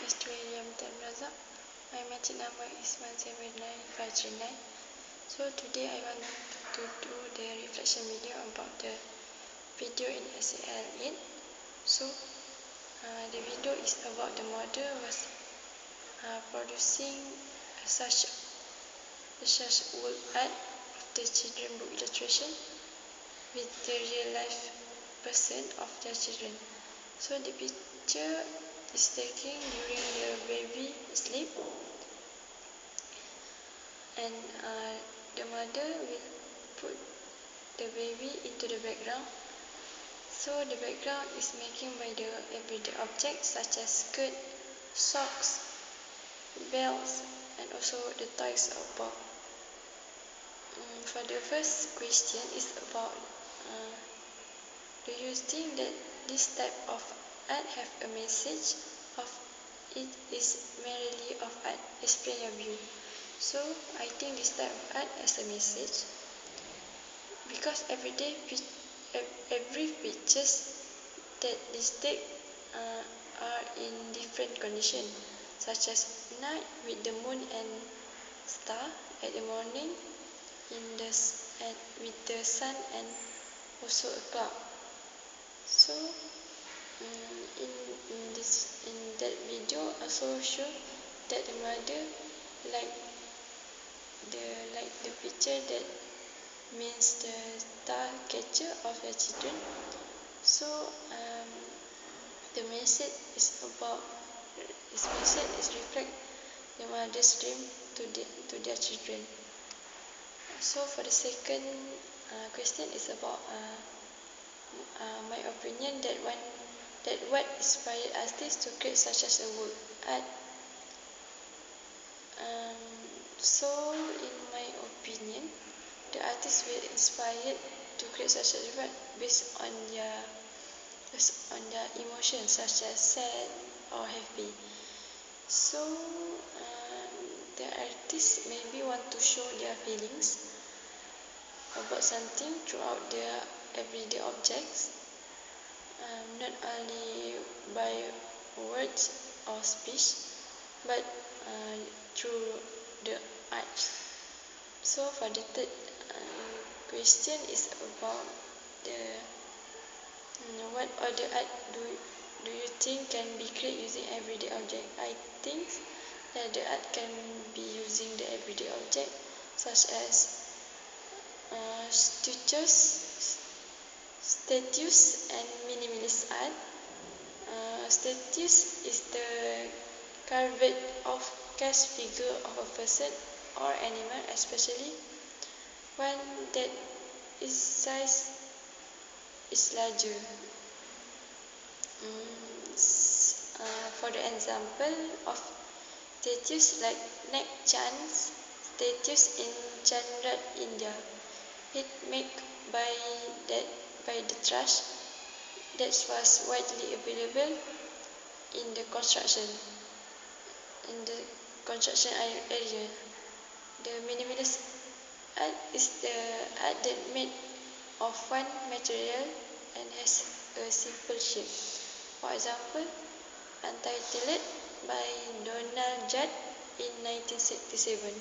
Mr. William Tan Razak. My matching number is 179539. So today I want to do the reflection video about the video in SEL 8. So the video is about the mother was producing such work art of the children book illustration with the real life person of their children. So the picture is taken during the baby sleep, and the mother will put the baby into the background. So the background is making by the everyday objects such as skirt, socks, belts, and also the toys or ball. For the first question is about do you think that this type of art have a message of it is merely of art? Explain your view. So I think this type of art has a message because every pictures that is take are in different condition, such as night with the moon and star, at the morning with the sun and also a cloud. So in that video also show that the mother like the picture that means the star catcher of the children. So the message is reflect the mother's dream to their children. So for the second question is about my opinion that what inspired artists to create such as a work art. So in my opinion, the artists were inspired to create such a work based on their emotions such as sad or happy. So the artists maybe want to show their feelings about something throughout their everyday objects, not only by words or speech, but through the art. So for the third question is about the what other art do you think can be created using everyday object? I think that the art can be using the everyday object such as statues and minimalist art. Statues is the carved of cast figure of a person or animal, especially one that its size is larger. For the example of statues like Nek Chand's statues in Chandrat, India, it made by the trash that was widely available in the construction area. The minimalist art is the art that made of one material and has a simple shape. For example, Untitled by Donald Judd in 1967.